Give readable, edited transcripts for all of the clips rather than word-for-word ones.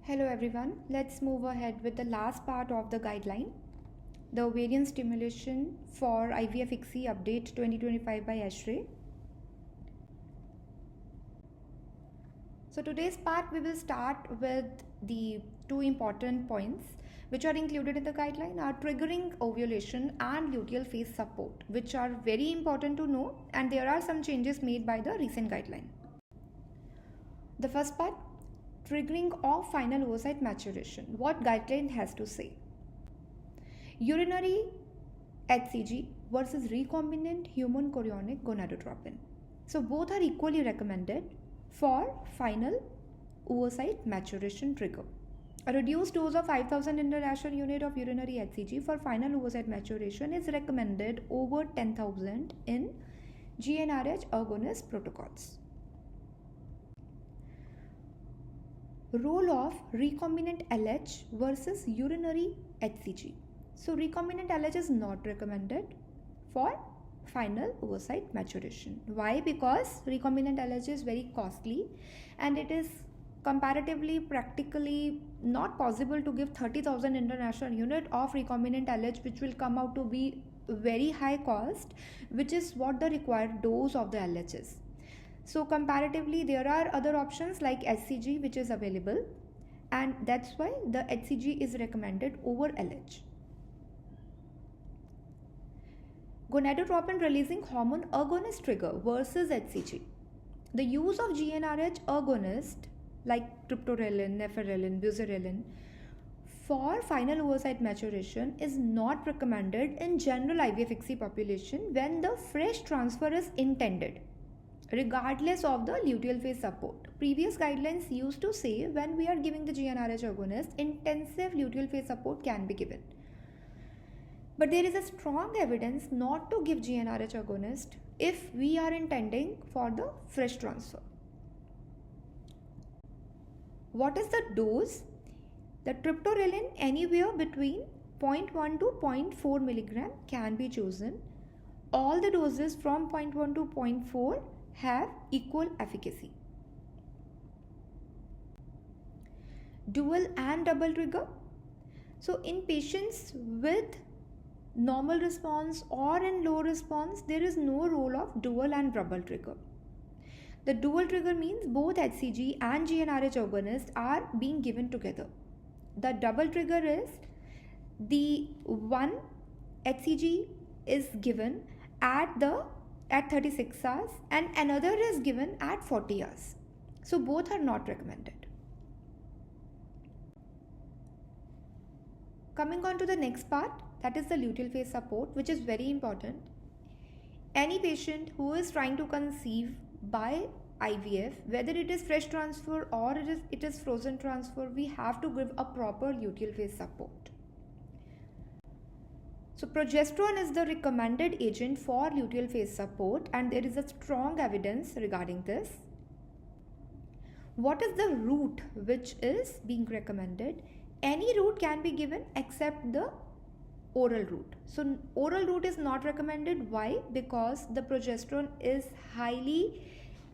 Hello everyone, let's move ahead with the last part of the guideline, the ovarian stimulation for IVF ICSI update 2025 by ASHRAE. So today's part we will start with the two important points which are included in the guideline are triggering ovulation and luteal phase support, which are very important to know, and there are some changes made by the recent guideline. The first part, triggering of final oocyte maturation. What guideline has to say? Urinary HCG versus recombinant human chorionic gonadotropin. So both are equally recommended for final oocyte maturation trigger. A reduced dose of 5000 international unit of urinary HCG for final oocyte maturation is recommended over 10,000 in GnRH agonist protocols. Role of recombinant LH versus urinary HCG. So recombinant LH is not recommended for final oocyte maturation. Why? Because recombinant LH is very costly and it is comparatively practically not possible to give 30,000 international unit of recombinant LH, which will come out to be very high cost, which is what the required dose of the LH is. So comparatively there are other options like HCG which is available, and that's why the HCG is recommended over LH. Gonadotropin releasing hormone agonist trigger versus HCG. The use of GnRH agonist like triptorelin, neferelin, buserelin for final oocyte maturation is not recommended in general IVF ICSI population when the fresh transfer is intended, regardless of the luteal phase support. Previous guidelines used to say when we are giving the GnRH agonist, intensive luteal phase support can be given. But there is a strong evidence not to give GnRH agonist if we are intending for the fresh transfer. What is the dose? The triptorelin anywhere between 0.1 to 0.4 milligram can be chosen. All the doses from 0.1 to 0.4 have equal efficacy. Dual and double trigger. So in patients with normal response or in low response, there is no role of dual and double trigger. The dual trigger means both HCG and GnRH agonists are being given together. The double trigger is the one HCG is given at 36 hours and another is given at 40 hours. So both are not recommended. Coming on to the next part, that is the luteal phase support, which is very important. Any patient who is trying to conceive by IVF, whether it is fresh transfer or it is frozen transfer, we have to give a proper luteal phase support. So progesterone is the recommended agent for luteal phase support, and there is a strong evidence regarding this. What is the route which is being recommended? Any route can be given except the oral route. So oral route is not recommended. Why? Because the progesterone is highly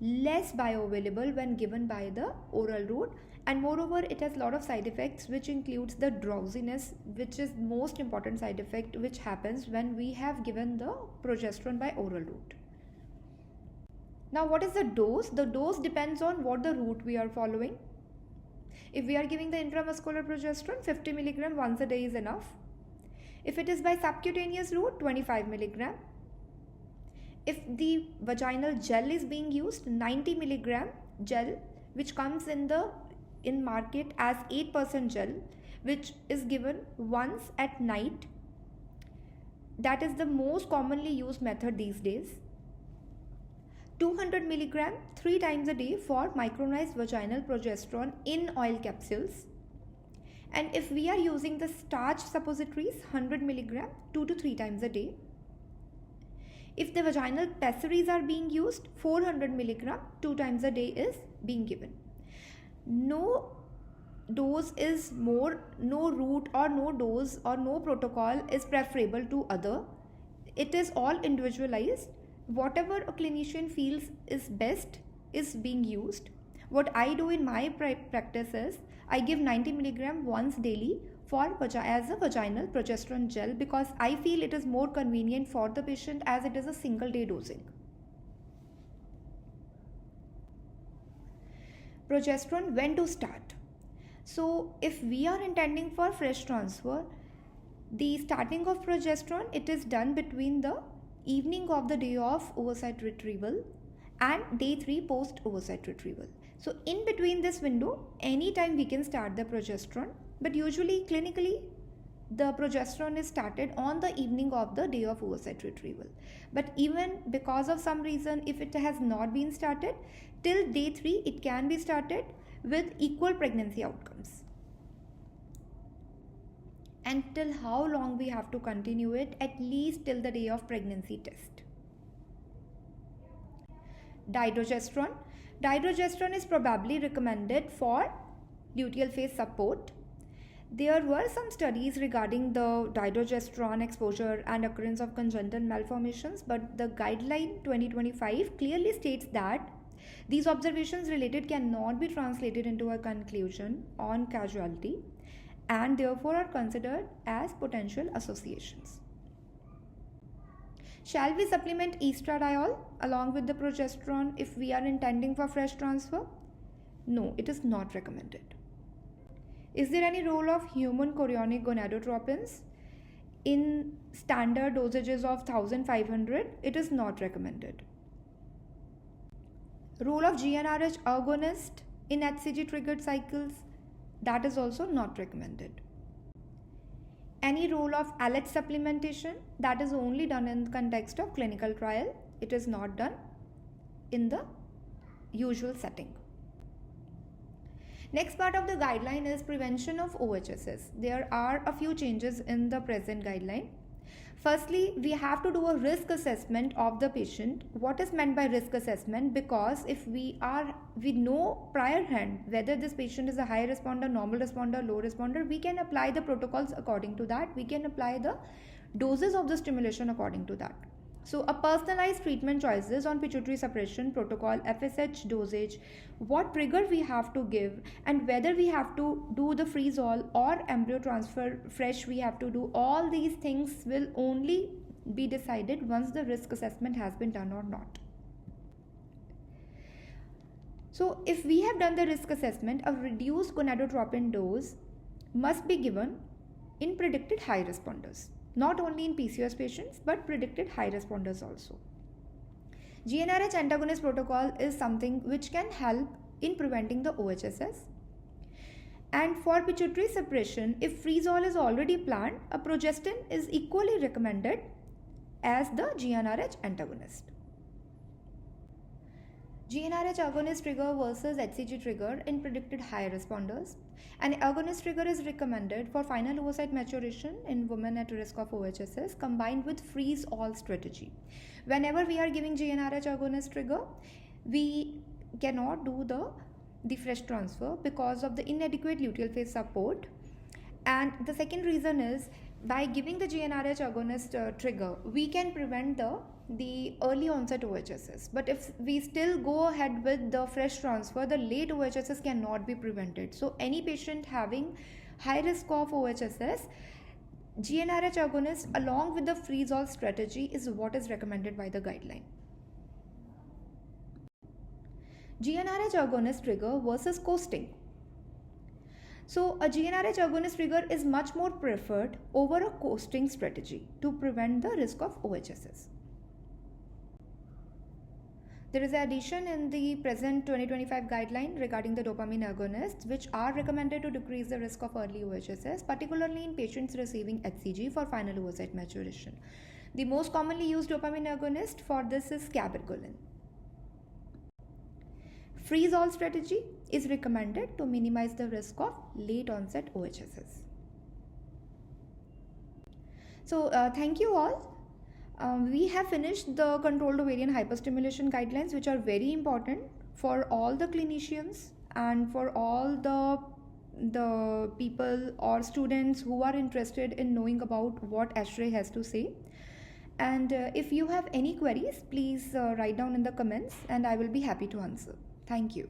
less bioavailable when given by the oral route, and moreover it has a lot of side effects, which includes the drowsiness, which is most important side effect which happens when we have given the progesterone by oral route. Now what is the dose? The dose depends on what the route we are following. If we are giving the intramuscular progesterone, 50 mg once a day is enough. If it is by subcutaneous route, 25 mg. If the vaginal gel is being used, 90 mg gel, which comes in market as 8% gel, which is given once at night. That is the most commonly used method these days. 200 mg 3 times a day for micronized vaginal progesterone in oil capsules. And if we are using the starch suppositories, 100 mg 2 to 3 times a day. If the vaginal pessaries are being used, 400 mg 2 times a day is being given. No dose is more, no route or no dose or no protocol is preferable to other. It is all individualized. Whatever a clinician feels is best is being used. What I do in my practice is I give 90 milligram once daily as a vaginal progesterone gel, because I feel it is more convenient for the patient as it is a single day dosing. Progesterone, when to start? So if we are intending for fresh transfer, the starting of progesterone, it is done between the evening of the day of oocyte retrieval and day 3 post oocyte retrieval. So in between this window, anytime we can start the progesterone, but usually clinically the progesterone is started on the evening of the day of oocyte retrieval. But even because of some reason, if it has not been started, till day 3 it can be started with equal pregnancy outcomes. And till how long we have to continue it? At least till the day of pregnancy test. Dydrogesterone. Dydrogesterone is probably recommended for luteal phase support. There were some studies regarding the dydrogesterone exposure and occurrence of congenital malformations, but the guideline 2025 clearly states that these observations related cannot be translated into a conclusion on causality and therefore are considered as potential associations. Shall we supplement estradiol along with the progesterone if we are intending for fresh transfer? No, it is not recommended. Is there any role of human chorionic gonadotropins? In standard dosages of 1500, it is not recommended. Role of GnRH agonist in HCG triggered cycles, that is also not recommended. Any role of ALH supplementation, that is only done in the context of clinical trial. It is not done in the usual setting. Next part of the guideline is prevention of OHSS. There are a few changes in the present guideline. Firstly, we have to do a risk assessment of the patient. What is meant by risk assessment? Because if we know prior hand whether this patient is a high responder, normal responder, low responder, we can apply the protocols according to that. We can apply the doses of the stimulation according to that. So a personalized treatment choices on pituitary suppression protocol, FSH dosage, what trigger we have to give, and whether we have to do the freeze-all or embryo transfer fresh we have to do, all these things will only be decided once the risk assessment has been done or not. So if we have done the risk assessment, a reduced gonadotropin dose must be given in predicted high responders. Not only in PCOS patients, but predicted high responders also. GnRH antagonist protocol is something which can help in preventing the OHSS. And for pituitary suppression, if freeze-all is already planned, a progestin is equally recommended as the GnRH antagonist. GnRH agonist trigger versus HCG trigger in predicted high responders. An agonist trigger is recommended for final oocyte maturation in women at risk of OHSS combined with freeze-all strategy. Whenever we are giving GnRH agonist trigger, we cannot do the fresh transfer because of the inadequate luteal phase support. And the second reason is, by giving the GnRH agonist trigger, we can prevent the early onset OHSS. But if we still go ahead with the fresh transfer, the late OHSS cannot be prevented. So any patient having high risk of OHSS, GnRH agonist along with the freeze-all strategy is what is recommended by the guideline. GnRH agonist trigger versus coasting. So a GnRH agonist trigger is much more preferred over a coasting strategy to prevent the risk of OHSS. There is an addition in the present 2025 guideline regarding the dopamine agonists, which are recommended to decrease the risk of early OHSS, particularly in patients receiving HCG for final oocyte maturation. The most commonly used dopamine agonist for this is cabergoline. Freeze-all strategy is recommended to minimize the risk of late onset OHSS. So thank you all. We have finished the controlled ovarian hyperstimulation guidelines, which are very important for all the clinicians and for all the people or students who are interested in knowing about what ASHRAE has to say. And if you have any queries, please write down in the comments and I will be happy to answer. Thank you.